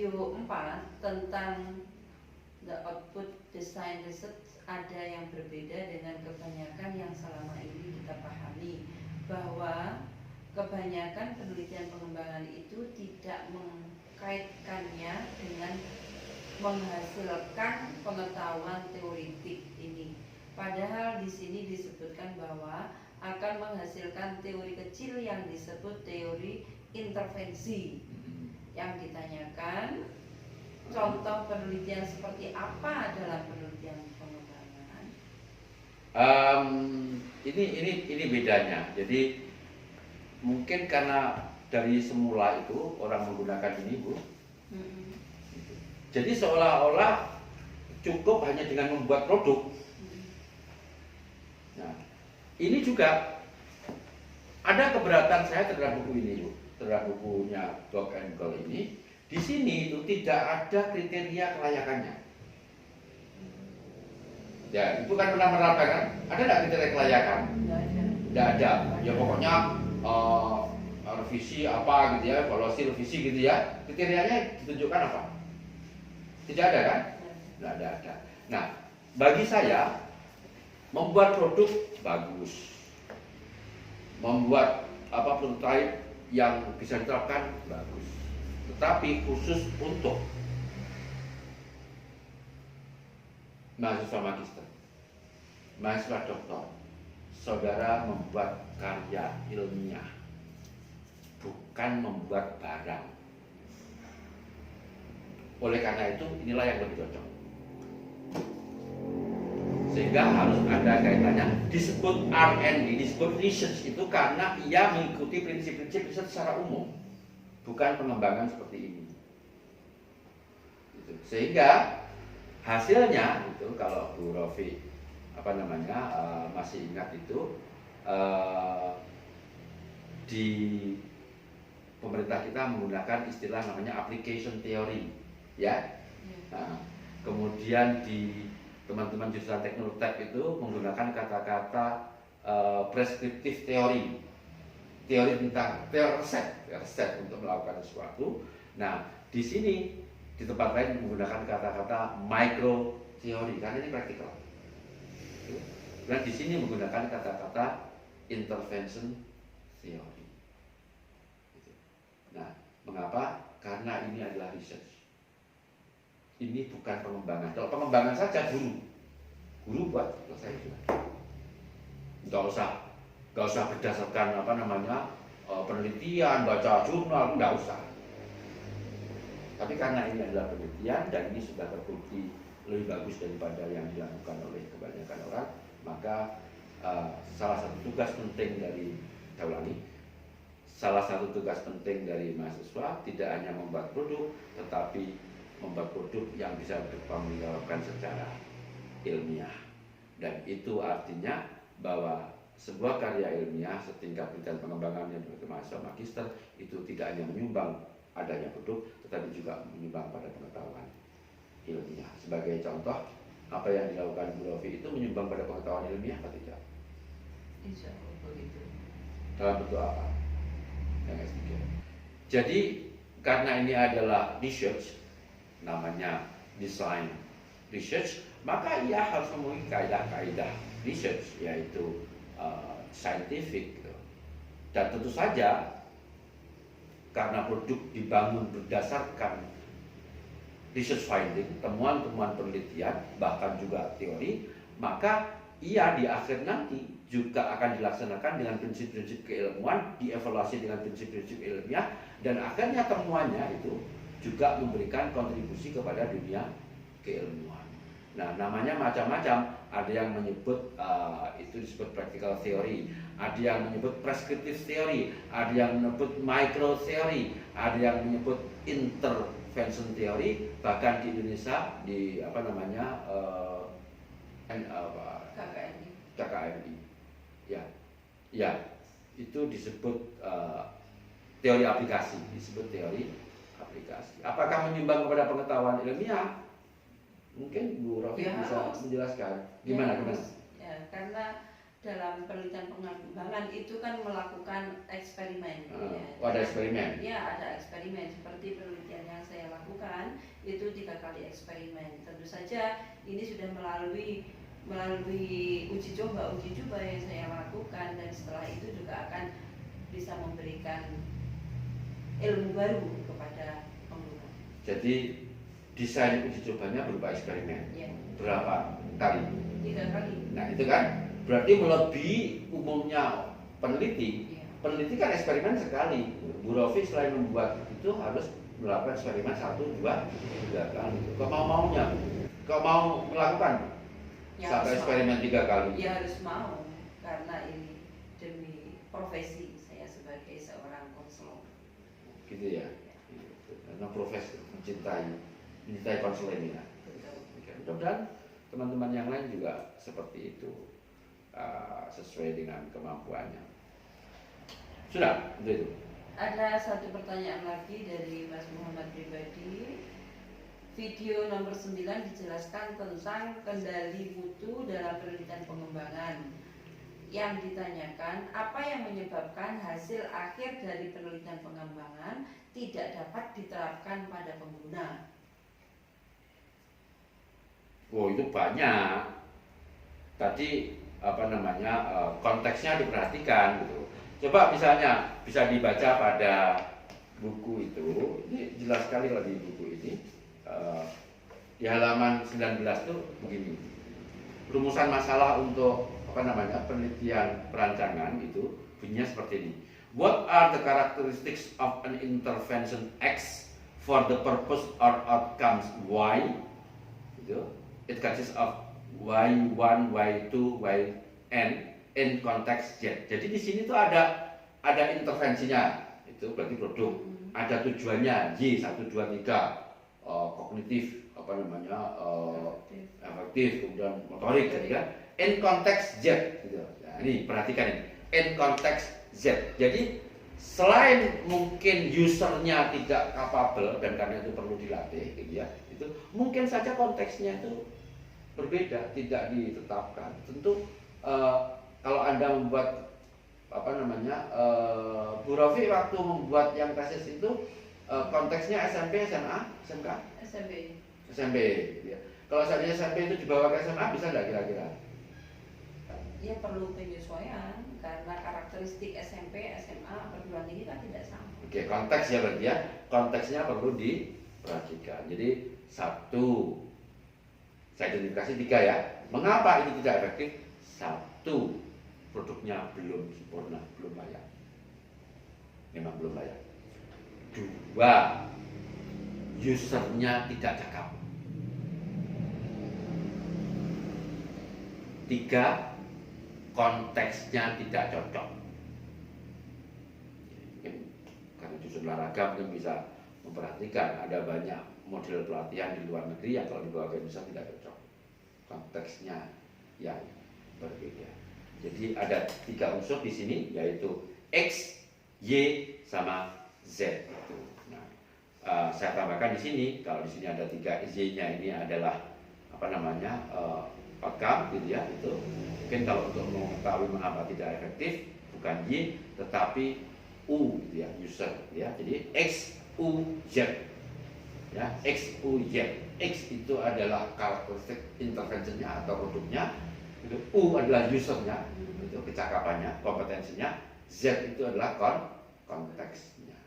video 4 tentang the output design research ada yang berbeda dengan kebanyakan yang selama ini kita pahami, bahwa kebanyakan penelitian pengembangan itu tidak mengkaitkannya dengan menghasilkan pengetahuan teoritik ini. Padahal di sini disebutkan bahwa akan menghasilkan teori kecil yang disebut teori intervensi. Yang ditanyakan, contoh penelitian seperti apa dalam penelitian pengembangan? Ini bedanya. Jadi mungkin karena dari semula itu orang menggunakan ini, Bu. Jadi seolah-olah cukup hanya dengan membuat produk. Nah, ini juga ada keberatan saya terhadap buku ini, Bu. Terhadap bukunya Doug and Gold ini. Di sini itu tidak ada kriteria kelayakannya. Ya, itu kan pernah menerapkan, ada nggak kriteria kelayakan? Tidak ada. Ya pokoknya revisi apa gitu ya, evaluasi revisi gitu ya. Kriterianya ditunjukkan apa? Tidak ada kan? Tidak ada. Nah, bagi saya membuat produk bagus, membuat prototype yang bisa diterapkan bagus, tetapi khusus untuk mahasiswa magister, mahasiswa doktor, saudara membuat karya ilmiah, bukan membuat barang. Oleh karena itu, inilah yang lebih cocok. Sehingga harus ada kaitannya. Disebut R&D, disebut research itu karena ia mengikuti prinsip-prinsip riset secara umum, bukan pengembangan seperti ini. Gitu. Sehingga hasilnya itu, kalau Bu Rofi masih ingat itu, di pemerintah kita menggunakan istilah namanya application theory, ya. Nah, kemudian di teman-teman jurusan teknologi itu menggunakan kata-kata prescriptive theory, teori tentang resep untuk melakukan sesuatu. Nah, di sini di tempat lain menggunakan kata-kata micro theory karena ini praktikal. Dan di sini menggunakan kata-kata intervention theory. Nah, mengapa? Karena ini adalah research. Ini bukan pengembangan. Kalau pengembangan saja guru buat selesai sudah. Nggak usah berdasarkan penelitian, baca jurnal, nggak usah. Tapi karena ini adalah penelitian dan ini sudah terbukti lebih bagus daripada yang dilakukan oleh kebanyakan orang, maka salah satu tugas penting dari mahasiswa tidak hanya membuat produk, tetapi membuat produk yang bisa dipertanggungjawabkan secara ilmiah. Dan itu artinya bahwa sebuah karya ilmiah setingkat penelitian pengembangan yang berarti mahasiswa magister itu tidak hanya menyumbang adanya produk, tetapi juga menyumbang pada pengetahuan ilmiah. Sebagai contoh, apa yang dilakukan Bu Rofi itu menyumbang pada pengetahuan ilmiah atau tidak? Insya Allah begitu. Dalam bentuk apa? Yang S3. Jadi karena ini adalah research, namanya design research, maka ia harus memenuhi kaidah-kaidah research, yaitu scientific. Dan tentu saja karena produk dibangun berdasarkan research finding, temuan-temuan penelitian, bahkan juga teori, maka ia di akhir nanti juga akan dilaksanakan dengan prinsip-prinsip keilmuan, dievaluasi dengan prinsip-prinsip ilmiah, dan akhirnya temuannya itu juga memberikan kontribusi kepada dunia keilmuan. Nah, namanya macam-macam. Ada yang menyebut itu disebut practical theory, ada yang menyebut prescriptive theory, ada yang menyebut micro theory, ada yang menyebut intervention theory. Bahkan di Indonesia di KKNI, ya, itu disebut teori aplikasi, Apakah menyumbang kepada pengetahuan ilmiah? Mungkin Bu Rofi bisa menjelaskan gimana? Ya, karena dalam penelitian pengembangan itu kan melakukan eksperimen. Ada eksperimen? Ya, ada eksperimen seperti penelitian yang saya lakukan. itu 3 kali eksperimen. Tentu saja ini sudah melalui uji coba yang saya lakukan, dan setelah itu juga akan bisa memberikan ilmu baru kepada pengguna. Jadi desain uji cobanya berupa eksperimen. Ya. Berapa kali? 3 kali. Nah itu kan berarti melebihi umumnya peneliti. Ya. Peneliti kan eksperimen sekali. Bu Rofi selain membuat itu harus melakukan eksperimen 1, 2, 3 kali. Kau maunya, kau mau melakukan Ya, satu harus eksperimen 3 kali. Ya harus mau, karena ini demi profesi saya sebagai seorang konselor. Gitu ya. Karena profesi mencintai konseling ya. Mudah-mudahan teman-teman yang lain juga seperti itu, sesuai dengan kemampuannya. Sudah, itu. Ada satu pertanyaan lagi dari Mas Muhammad pribadi. Video nomor 9 dijelaskan tentang kendali mutu dalam penelitian pengembangan. Yang ditanyakan, apa yang menyebabkan hasil akhir dari penelitian pengembangan tidak dapat diterapkan pada pengguna? Oh itu banyak. Tadi konteksnya diperhatikan gitu. Coba misalnya bisa dibaca pada buku itu. Ini jelas sekali lah di buku ini. Di halaman 19 itu begini. Rumusan masalah untuk penelitian perancangan itu bunyinya seperti ini. What are the characteristics of an intervention X for the purpose or outcomes Y? Itu it consists of Y1, Y2, Yn in context Z. Jadi di sini tuh ada intervensinya. Itu berarti produk. Ada tujuannya Y 1, 2, 3. Kognitif efektif, kemudian motorik, jadi kan in context Z gitu. Nah, ini perhatikan ini in context Z. Jadi selain mungkin usernya tidak capable dan karena itu perlu dilatih gitu ya, itu mungkin saja konteksnya itu berbeda, tidak ditetapkan. Tentu kalau Anda membuat Bu Rofi waktu membuat yang tesis itu konteksnya SMP, SMA, SMK? SMP ya. Kalau seandainya SMP itu dibawa ke SMA bisa nggak kira-kira? Ya perlu penyesuaian karena karakteristik SMP, SMA, perguruan tinggi kan tidak sama. Oke, konteks ya berarti ya. Konteksnya perlu diperhatikan. Jadi 1, saya identifikasi 3 ya. Mengapa ini tidak efektif? 1, produknya belum sempurna, belum layak. Memang belum layak. 2, usernya tidak cakap. 3, konteksnya tidak cocok. Karena jurusan olahraga mungkin bisa memperhatikan ada banyak model pelatihan di luar negeri yang kalau dibawa ke Indonesia tidak cocok. Konteksnya yang berbeda. Jadi ada 3 unsur di sini yaitu X, Y, sama Z. Saya tambahkan di sini, kalau di sini ada 3 Z-nya ini adalah outcome gitu ya, itu mungkin kalau untuk mengetahui mengapa tidak efektif bukan Y tetapi U gitu ya, user ya. Jadi X, U, Z ya, X, U, Z. X itu adalah karakteristik interventionnya atau produknya, itu U adalah usernya, itu kecakapannya, kompetensinya, Z itu adalah konteksnya.